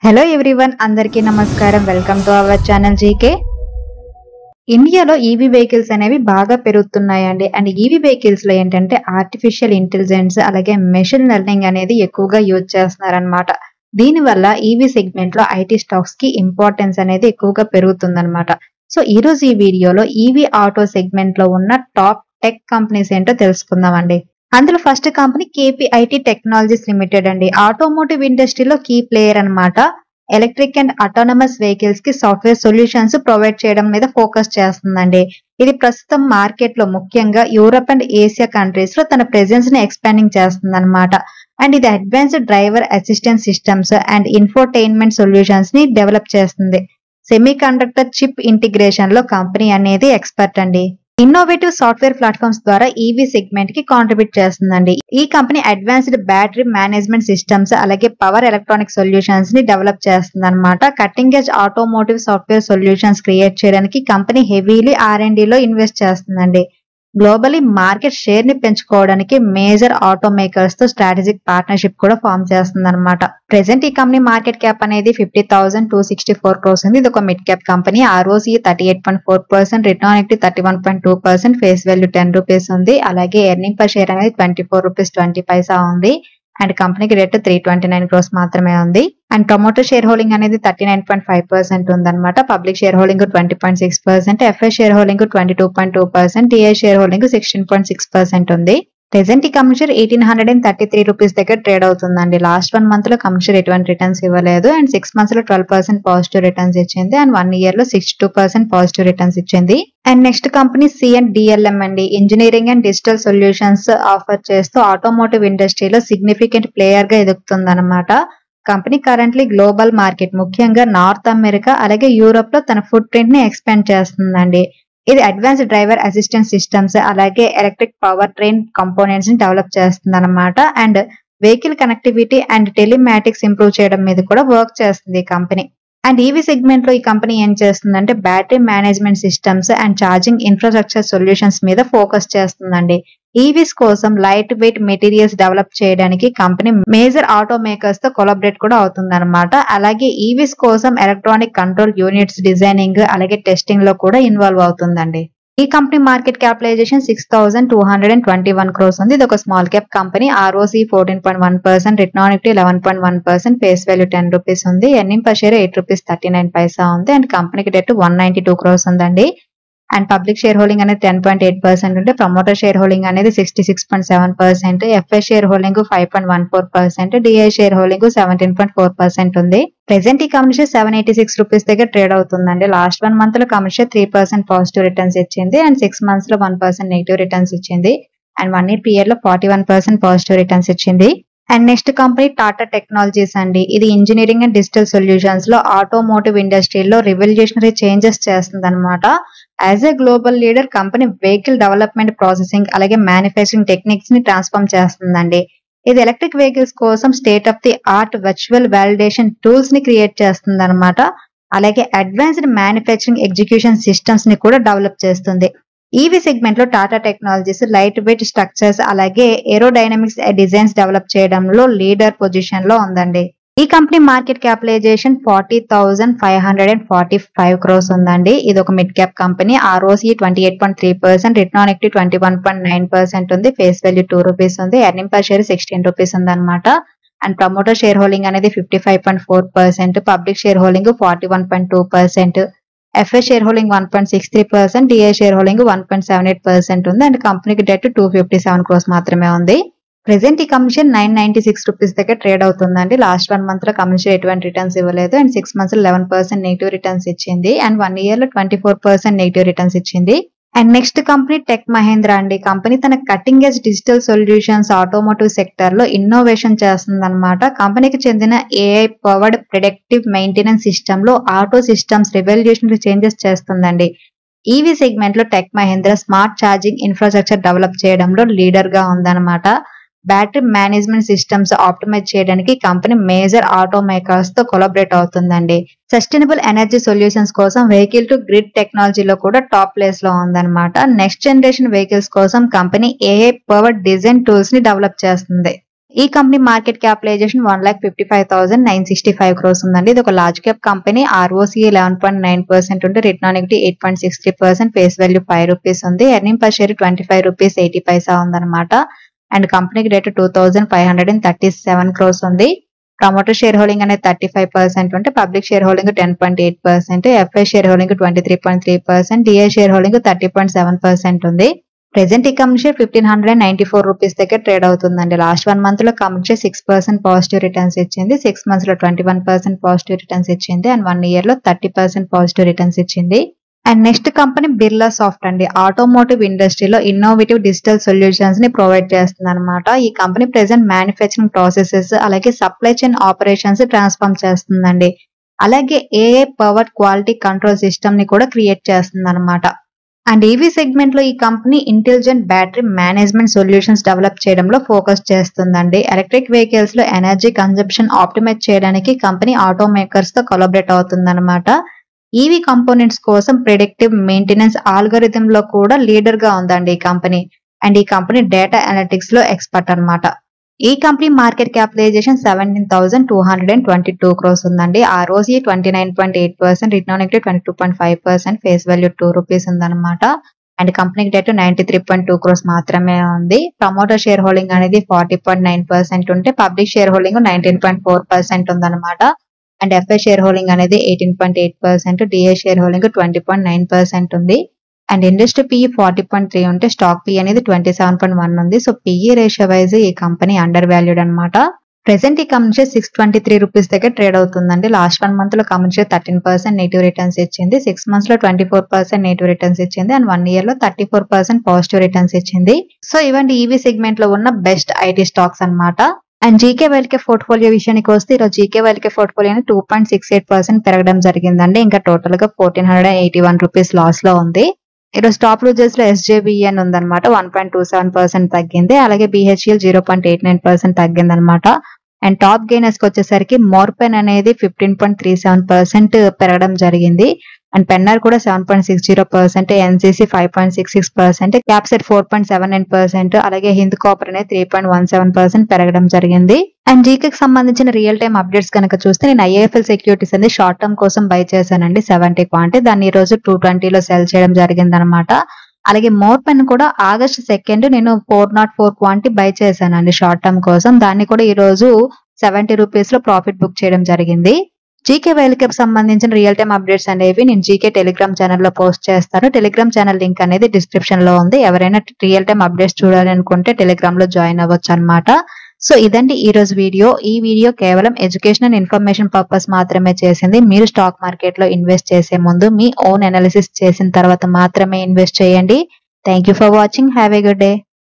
Hello everyone, అందరికీ నమస్కారం. Welcome to our channel GK. ఇండియాలో ఈవీ వెహికల్స్ అనేవి బాగా పెరుగుతున్నాయండి. అండ్ ఈవీ వెహికల్స్ లో ఏంటంటే ఆర్టిఫిషియల్ ఇంటెలిజెన్స్ అలాగే మెషిన్ లెర్నింగ్ అనేది ఎక్కువగా యూజ్ చేస్తున్నారనమాట. దీనివల్ల ఈవీ సెగ్మెంట్ లో ఐటీ స్టాక్స్ కి ఇంపార్టెన్స్ అనేది ఎక్కువగా పెరుగుతుందన్నమాట. సో ఈ రోజు ఈ వీడియోలో ఈవీ ఆటో సెగ్మెంట్ లో ఉన్న టాప్ టెక్ కంపెనీస్ ఏంటో తెలుసుకుందామండి. అందులో first company KPIT technologies limited అండి. ఆటోమోటివ్ ఇండస్ట్రీలో కీ ప్లేయర్ అన్నమాట. ఎలక్ట్రిక్ అండ్ ఆటోనమస్ వెహికల్స్ కి సాఫ్ట్వేర్ సొల్యూషన్స్ ప్రొవైడ్ చేయడం మీద ఫోకస్ చేస్తుందండి. ఇది ప్రస్తుతం మార్కెట్ లో ముఖ్యంగా యూరప్ అండ్ ఏషియా కంట్రీస్ లో తన ప్రెజెన్స్ ని ఎక్స్పాండింగ్ చేస్తుంది అనమాట. అండ్ ఇది advanced driver assistant systems and infotainment solutions ని డెవలప్ చేస్తుంది. సెమీ కండక్టర్ చిప్ ఇంటిగ్రేషన్ లో కంపెనీ అనేది ఎక్స్పర్ట్ అండి. ఇన్నోవేటివ్ సాఫ్ట్వేర్ ప్లాట్ఫామ్స్ ద్వారా ఈవీ సెగ్మెంట్ కి కాంట్రిబ్యూట్ చేస్తుందండి. ఈ company advanced battery management systems అలాగే పవర్ ఎలక్ట్రానిక్ సొల్యూషన్స్ ని డెవలప్ చేస్తుంది అనమాట. Cutting edge automotive software solutions create చేయడానికి కంపెనీ హెవీలీ R&D లో ఇన్వెస్ట్ చేస్తుందండి. గ్లోబలీ మార్కెట్ షేర్ ని పెంచుకోవడానికి మేజర్ ఆటో మేకర్స్ తో స్ట్రాటజిక్ పార్ట్నర్షిప్ కూడా ఫామ్ చేస్తుంది అనమాట. ప్రెసెంట్ ఈ కంపెనీ మార్కెట్ క్యాప్ అనేది 50,264 crores ఉంది. ఇది ఒక mid cap company. ROCE 38.4%, return on equity 31.2%, face value ₹10 ఉంది. అలాగే ఎర్నింగ్ పర్ షేర్ అనేది ₹24.20 ఉంది. అండ్ కంపెనీకి రేట్ 329 crores మాత్రమే ఉంది. అండ్ ప్రమోటర్ షేర్ హోల్డింగ్ అనేది 39.5% ఉందన్నమాట. Public share holding 20.6%, FI share holding 22.2%, DI share holding 16.6% ఉంది. ప్రెసెంట్ ఈ కంపెనీ షేర్ ₹1,833 దగ్గర ట్రేడ్ అవుతుందండి. లాస్ట్ 1 month లో కంపెనీ షేర్ ఎటువంటి రిటర్న్స్ ఇవ్వలేదు. అండ్ 6 months లో 12% పాజిటివ్ రిటర్న్స్ ఇచ్చింది. అండ్ 1 year లో 62% పాజిటివ్ రిటర్న్స్ ఇచ్చింది. అండ్ నెక్స్ట్ కంపెనీ C&DLM అండి. Engineering and digital solutions offer చేస్తూ ఆటోమోటివ్ ఇండస్ట్రీలో సిగ్నిఫికెంట్ ప్లేయర్ గా ఎదుగుతుంది అనమాట. కంపెనీ కరెంట్లీ గ్లోబల్ మార్కెట్ ముఖ్యంగా నార్త్ అమెరికా అలాగే యూరోప్ లో తన ఫుట్ ప్రింట్ ని ఎక్స్పాండ్ చేస్తుందండి. ఇది అడ్వాన్స్డ్ డ్రైవర్ అసిస్టెంట్ సిస్టమ్స్ అలాగే ఎలక్ట్రిక్ పవర్ ట్రైన్ కంపోనెంట్స్ ని డెవలప్ చేస్తుంది అనమాట. And vehicle connectivity and telematics improve చేయడం మీద కూడా వర్క్ చేస్తుంది ఈ కంపెనీ. అండ్ ఈవీ సెగ్మెంట్ లో ఈ కంపెనీ ఏం చేస్తుందంటే battery management systems and charging infrastructure solutions మీద ఫోకస్ చేస్తుందండి. ఈవీస్ కోసం లైట్ వెయిట్ మెటీరియల్స్ డెవలప్ చేయడానికి కంపెనీ మేజర్ ఆటో మేకర్స్ తో కొలాబరేట్ కూడా అవుతుంది అనమాట. అలాగే ఈవీస్ కోసం ఎలక్ట్రానిక్ కంట్రోల్ యూనిట్స్ డిజైనింగ్ అలాగే టెస్టింగ్ లో కూడా ఇన్వాల్వ్ అవుతుందండి. ఈ కంపెనీ మార్కెట్ క్యాపిటలైజేషన్ 6,221 crores ఉంది. ఇది ఒక small cap company. ROCE 14.1%, return on equity 11.1%, face value ₹10 ఉంది. ఎర్నింగ్ పర్ షేర్ ₹8.39 ఉంది. అండ్ కంపెనీకి డెట్ 192 crores ఉందండి. అండ్ పబ్లిక్ షేర్ హోల్డింగ్ అనేది 10.8% ఉంటే ప్రమోటర్ షేర్ హోల్డింగ్ అనేది 66.7%, FI share holding 5.14%, DI share holding 17.4% ఉంది. ప్రెసెంట్ ఈ కంపెనీ షేర్ ₹786 దగ్గర ట్రేడ్ అవుతుందండి. లాస్ట్ 1 month లో కంపెనీ షేర్ 3% పాజిటివ్ రిటర్న్స్ ఇచ్చింది. అండ్ 6 months లో 1% నెగిటివ్ రిటర్న్స్ ఇచ్చింది. అండ్ 1 year పీరియడ్ లో 41% పాజిటివ్ రిటర్న్స్ ఇచ్చింది. And next company Tata technologies అండి. ఇది ఇంజనీరింగ్ అండ్ డిజిటల్ సొల్యూషన్స్ లో ఆటోమోటివ్ ఇండస్ట్రీలో రివల్యూషనరీ చేంజెస్ చేస్తుంది అనమాట. As a global leader company vehicle development processing అలాగే మ్యానుఫ్యాక్చరింగ్ టెక్నిక్స్ ని ట్రాన్స్ఫార్మ్ చేస్తుందండి. ఇది ఎలక్ట్రిక్ వెహికల్స్ కోసం state of the art virtual validation tools ని క్రియేట్ చేస్తుంది అనమాట. అలాగే అడ్వాన్స్డ్ మ్యానుఫ్యాక్చరింగ్ ఎగ్జిక్యూషన్ సిస్టమ్స్ ని కూడా డెవలప్ చేస్తుంది. ఈవీ సెగ్మెంట్ లో Tata technologies light weight structures అలాగే ఏరోడైనమిక్స్ డిజైన్స్ డెవలప్ చేయడంలో లీడర్ పొజిషన్ లో ఉందండి. ఈ కంపెనీ మార్కెట్ క్యాపిటలైజేషన్ 40,545 crores ఉందండి. ఇది ఒక mid cap company. ROCE 28.3%, return on equity 21.9% ఉంది. ఫేస్ వాల్యూ ₹2 ఉంది. ఎర్నింగ్ పర్ షేర్ ₹16 ఉందన్నమాట. అండ్ ప్రమోటర్ షేర్ హోల్డింగ్ అనేది 55.4%, public share holding 41.2%, FI share holding 1.63%, DI share holding 1.78% ఉంది. అండ్ కంపెనీకి డెట్ 257 crores మాత్రమే ఉంది. ప్రెసెంట్ ఈ కంపెనీ షేర్ ₹996 దగ్గర ట్రేడ్ అవుతుందండి. లాస్ట్ 1 month లో కంపెనీ షేర్ ఎటువంటి రిటర్న్స్ ఇవ్వలేదు. అండ్ 6 months లో 11% నెగిటివ్ రిటర్న్స్ ఇచ్చింది. అండ్ 1 year లో 24% నెగిటివ్ రిటర్న్స్ ఇచ్చింది. And next company Tech Mahindra అండి. కంపెనీ తన cutting edge digital solutions automotive sector లో ఇన్నోవేషన్ చేస్తుంది అనమాట. కంపెనీకి చెందిన AI powered predictive maintenance system లో ఆటో సిస్టమ్స్ రెవల్యూషనరీ చేంజెస్ చేస్తుందండి. ఈవీ సెగ్మెంట్ లో Tech Mahindra smart charging infrastructure develop చేయడంలో లీడర్ గా ఉందన్నమాట. బ్యాటరీ మేనేజ్మెంట్ సిస్టమ్స్ ఆప్టిమైజ్ చేయడానికి కంపెనీ మేజర్ ఆటో మేకర్స్ తో కొలాబరేట్ అవుతుందండి. సస్టైనబుల్ ఎనర్జీ సొల్యూషన్స్ కోసం వెహికల్ టు గ్రిడ్ టెక్నాలజీలో కూడా టాప్ ప్లేస్ లో ఉందన్నమాట. నెక్స్ట్ జనరేషన్ వెహికల్స్ కోసం company AI powered design tools ని డెవలప్ చేస్తుంది. ఈ కంపెనీ మార్కెట్ క్యాపిటలైజేషన్ 1,55,965 crores ఉందండి. ఇది ఒక లార్జ్ క్యాప్ కంపెనీ. ROCE 11.9% ఉంటే return on equity 8.63%, face value ₹5 ఉంది. ఎర్నింగ్ పర్ షేర్ ₹25.80 ఉందన్నమాట. అండ్ కంపెనీకి డేట్ 2,537 crores ఉంది. ప్రమోటర్ షేర్ హోల్డింగ్ అనేది 35% ఉంటే public share holding 10.8%, FI share holding 23.3%, DI share holding 30.7% ఉంది. ప్రెసెంట్ ఈ కంపెనీ షేర్ ₹1,594 దగ్గర ట్రేడ్ అవుతుందండి. లాస్ట్ 1 month లో కంపెనీ షేర్ 6% పాజిటివ్ రిటర్న్స్ ఇచ్చింది, 6 months లో 21% పాజిటివ్ రిటర్న్స్ ఇచ్చింది, అండ్ 1 year లో 30% పాజిటివ్ రిటర్న్స్ ఇచ్చింది. And next company Birla soft అండి. ఆటోమోటివ్ ఇండస్ట్రీలో ఇన్నోవేటివ్ డిజిటల్ సొల్యూషన్స్ ని ప్రొవైడ్ చేస్తుంది అనమాట. ఈ కంపెనీ ప్రెసెంట్ మ్యానుఫ్యాక్చరింగ్ ప్రాసెసెస్ అలాగే సప్లై చైన్ ఆపరేషన్స్ ట్రాన్స్ఫార్మ్ చేస్తుందండి. అలాగే AI power quality control system ని కూడా క్రియేట్ చేస్తుంది అనమాట. అండ్ ఈవీ సెగ్మెంట్ లో ఈ company intelligent battery management solutions develop చేయడంలో ఫోకస్ చేస్తుందండి. ఎలక్ట్రిక్ వెహికల్స్ లో ఎనర్జీ కన్జంప్షన్ ఆప్టిమైజ్ చేయడానికి కంపెనీ ఆటో మేకర్స్ తో కొలాబరేట్ అవుతుందన్నమాట. ఈవీ కంపోనెంట్స్ కోసం ప్రిడిక్టివ్ మెయింటెనెన్స్ ఆల్గోరిథం లో కూడా లీడర్ గా ఉందండి ఈ కంపెనీ. అండ్ ఈ కంపెనీ డేటా అనలిటిక్స్ లో ఎక్స్పర్ట్ అన్నమాట. ఈ కంపెనీ మార్కెట్ క్యాపిటలైజేషన్ 17,222 crores ఉందండి. ROCE 29.8%, return on equity 22.5%, face value ₹2 ఉందన్నమాట. అండ్ కంపెనీకి డేట్ 93.2 crores మాత్రమే ఉంది. ప్రమోటర్ షేర్ హోల్డింగ్ అనేది 40.9% ఉంటే పబ్లిక్ షేర్ హోల్డింగ్ 19.4% ఉందన్నమాట. అండ్ FI షేర్ హోల్డింగ్ అనేది 18.8%, DI షేర్ హోల్డింగ్ 20.9% ఉంది. అండ్ ఇండస్ట్రీ PE 40.3 ఉంటే స్టాక్ PE అనేది 27.1 ఉంది. సో PE రేషియో వైజ్ ఈ కంపెనీ అండర్ వాల్యూడ్ అనమాట. ప్రెసెంట్ ఈ కంపెనీ షేర్ ₹623 దగ్గర ట్రేడ్ అవుతుందండి. లాస్ట్ 1 month లో కంపెనీ షేర్ 13% నెగిటివ్ రిటర్న్స్ ఇచ్చింది, 6 months లో 24% నెగిటివ్ రిటర్న్స్ ఇచ్చింది, అండ్ 1 year లో 34% పాజిటివ్ రిటర్న్స్ ఇచ్చింది. సో ఇవంటి ఈవీ సెగ్మెంట్ లో ఉన్న బెస్ట్ ఐటీ స్టాక్స్ అన్నమాట. అండ్ జీకే వెల్కే పోర్ట్ఫోలియో విషయానికి వస్తే ఈరోజు జీకే వెల్కే పోర్ట్ఫోలియో 2.68% పెరగడం జరిగిందండి. ఇంకా టోటల్ గా ₹1,481 లాస్ లో ఉంది. ఈరోజు టాప్ లూజర్స్ లో SJVN ఉందన్నమాట, 1.27% తగ్గింది. అలాగే BHEL 0.89% తగ్గింది అనమాట. అండ్ టాప్ గెయినర్స్ కి వచ్చేసరికి మోర్పెన్ అనేది 15.37% పెరగడం జరిగింది. అండ్ పెన్నర్ కూడా 7.60%, NCC 5.66%, క్యాప్సెట్ 4.79%, అలాగే హింద్ కాపర్ అనేది 3.17% పెరగడం జరిగింది. అండ్ జీకేకి సంబంధించిన రియల్ టైమ్ అప్డేట్స్ కనుక చూస్తే నేను IIFL సెక్యూరిటీస్ అనేది షార్ట్ టర్మ్ కోసం బై చేశానండి 70 క్వాంటిటీ, దాన్ని ఈ రోజు 220 లో సెల్ చేయడం జరిగింది అనమాట. అలాగే మోర్పెన్ కూడా August 2 నేను 404 క్వాంటిటీ బై చేశానండి షార్ట్ టర్మ్ కోసం, దాన్ని కూడా ఈ రోజు ₹70 లో ప్రాఫిట్ బుక్ చేయడం జరిగింది. జీకే వెల్కేకి సంబంధించిన రియల్ టైమ్ అప్డేట్స్ అనేవి నేను జీకే టెలిగ్రామ్ ఛానల్ లో పోస్ట్ చేస్తాను. టెలిగ్రామ్ ఛానల్ లింక్ అనేది డిస్క్రిప్షన్ లో ఉంది. ఎవరైనా రియల్ టైమ్ అప్డేట్స్ చూడాలనుకుంటే టెలిగ్రామ్ లో జాయిన్ అవ్వచ్చు అనమాట. సో ఇదండి ఈ రోజు వీడియో. ఈ వీడియో కేవలం ఎడ్యుకేషన్ అండ్ ఇన్ఫర్మేషన్ పర్పస్ మాత్రమే చేసింది. మీరు స్టాక్ మార్కెట్ లో ఇన్వెస్ట్ చేసే ముందు మీ ఓన్ అనాలిసిస్ చేసిన తర్వాత మాత్రమే ఇన్వెస్ట్ చేయండి. Thank you for watching. Have a good day.